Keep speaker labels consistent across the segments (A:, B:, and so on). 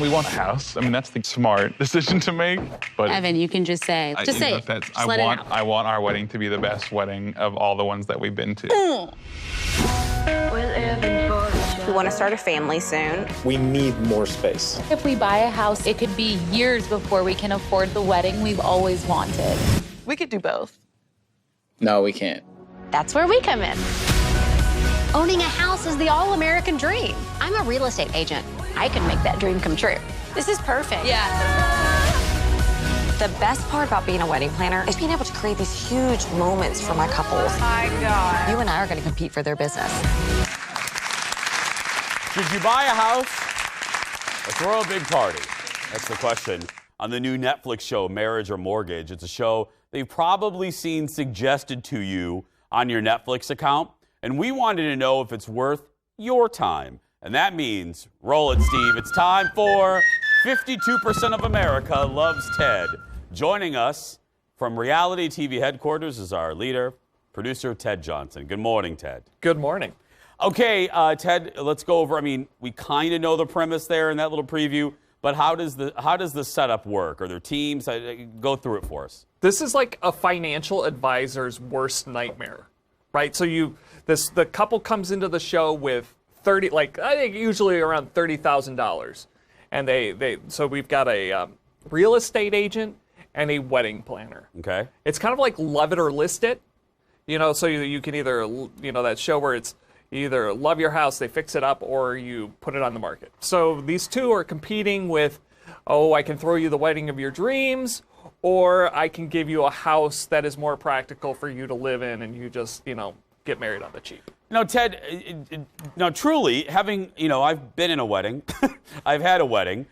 A: We want a house. I mean, that's the smart decision to make. But
B: Evan, you can just say it.
A: I want our wedding to be the best wedding of all the ones that we've been to.
C: We want to start a family soon.
D: We need more space.
E: If we buy a house, it could be years before we can afford the wedding we've always wanted.
F: We could do both.
D: No, we can't.
G: That's where we come in. Owning a house is the all-American dream. I'm a real estate agent. I can make that dream come true.
C: This is perfect.
E: Yeah.
C: The best part about being a wedding planner is being able to create these huge moments for my couples.
F: Oh my God.
G: You and I are going to compete for their business.
H: Should you buy a house or throw a big party? That's the question on the new Netflix show, Marriage or Mortgage. It's a show that you've probably seen suggested to you on your Netflix account. And we wanted to know if it's worth your time. And that means, roll it, Steve. It's time for 52% of America Loves Ted. Joining us from reality TV headquarters is our leader, producer Ted Johnson. Good morning, Ted.
I: Good morning.
H: Okay, Ted, let's go over. I mean, we kind of know the premise there in that little preview, but how does the setup work? Are there teams? Go through it for us.
I: This is like a financial advisor's worst nightmare, right? So the couple comes into the show with I think usually around $30,000, and so we've got a real estate agent and a wedding planner.
H: Okay.
I: It's kind of like Love It or List It, so you can either, that show where it's you either love your house, they fix it up, or you put it on the market. So these two are competing with, I can throw you the wedding of your dreams, or I can give you a house that is more practical for you to live in, and you just, get married on the cheap.
H: Now, Ted, truly, having, I've been in a wedding, I've had a wedding,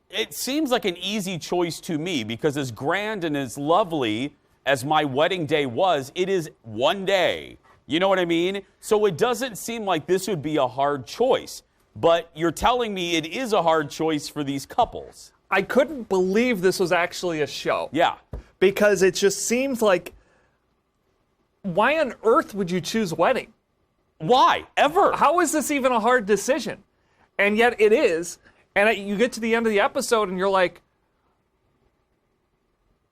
H: it seems like an easy choice to me, because as grand and as lovely as my wedding day was, it is one day. You know what I mean? So it doesn't seem like this would be a hard choice. But you're telling me it is a hard choice for these couples.
I: I couldn't believe this was actually a show.
H: Yeah.
I: Because it just seems like, why on earth would you choose wedding?
H: Why? Ever?
I: How is this even a hard decision? And yet it is. And you get to the end of the episode and you're like,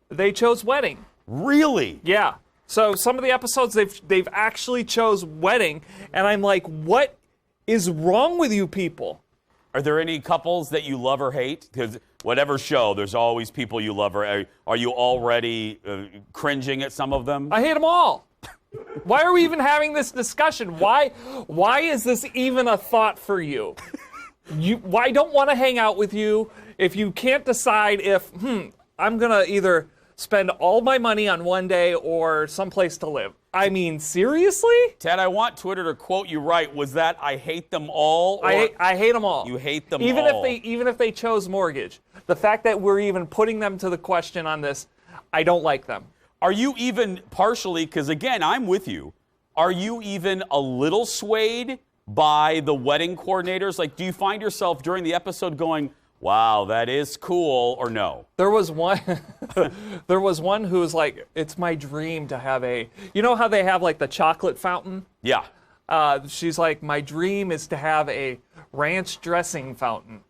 I: they chose wedding.
H: Really?
I: Yeah. So some of the episodes they've actually chose wedding, and I'm like, what is wrong with you people?
H: Are there any couples that you love or hate? Because whatever show, there's always people you love or are you already cringing at some of them?
I: I hate them all. Why are we even having this discussion? Why is this even a thought for you? I don't want to hang out with you if you can't decide if, I'm going to either spend all my money on one day or someplace to live. I mean, seriously?
H: Ted, I want Twitter to quote you right. Was that I hate them all?
I: I hate them all.
H: You hate them
I: even
H: all.
I: Even if they chose mortgage. The fact that we're even putting them to the question on this, I don't like them.
H: Are you even partially, because again, I'm with you, are you even a little swayed by the wedding coordinators? Like, do you find yourself during the episode going, wow, that is cool, or no?
I: There was one who was like, it's my dream to have how they have like the chocolate fountain?
H: Yeah.
I: She's like, my dream is to have a ranch dressing fountain.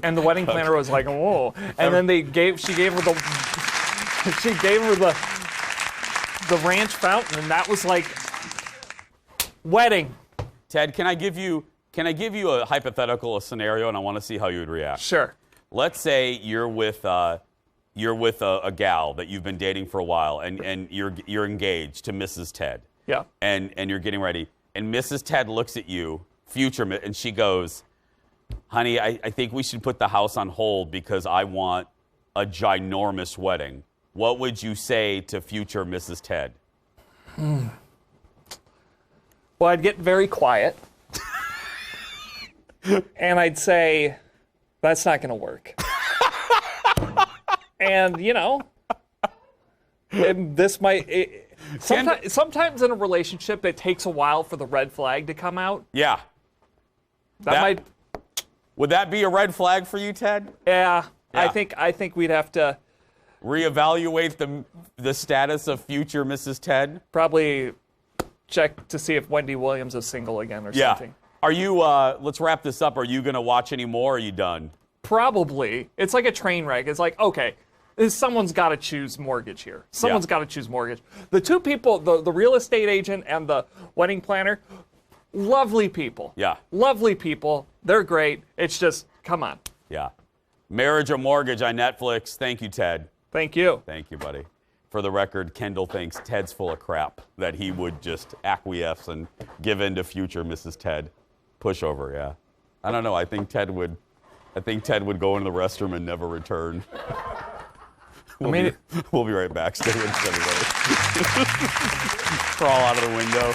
I: And the wedding planner was like, whoa. And then she gave her the ranch fountain, and that was like, wedding.
H: Ted, can I give you a hypothetical, a scenario, and I want to see how you would react?
I: Sure.
H: Let's say you're with a gal that you've been dating for a while, and you're engaged to Mrs. Ted.
I: Yeah.
H: And you're getting ready, and Mrs. Ted looks at you, and she goes, honey, I think we should put the house on hold because I want a ginormous wedding. What would you say to future Mrs. Ted?
I: Well, I'd get very quiet. And I'd say, that's not going to work. And, this might... sometimes in a relationship, it takes a while for the red flag to come out.
H: Yeah. Would that be a red flag for you, Ted?
I: Yeah. I think we'd have to...
H: reevaluate the status of future Mrs. Ted?
I: Probably check to see if Wendy Williams is single again or something.
H: Are you, let's wrap this up. Are you going to watch any more, or are you done?
I: Probably. It's like a train wreck. It's like, okay, someone's got to choose mortgage here. Someone's got to choose mortgage. The two people, the real estate agent and the wedding planner, lovely people.
H: Yeah.
I: Lovely people. They're great. It's just, come on.
H: Yeah. Marriage or Mortgage on Netflix. Thank you, Ted.
I: Thank you.
H: Thank you, buddy. For the record, Kendall thinks Ted's full of crap, that he would just acquiesce and give in to future Mrs. Ted. Pushover, yeah. I don't know. I think Ted would go into the restroom and never return. We'll be right back. Stay with us, everybody. Crawl out of the window.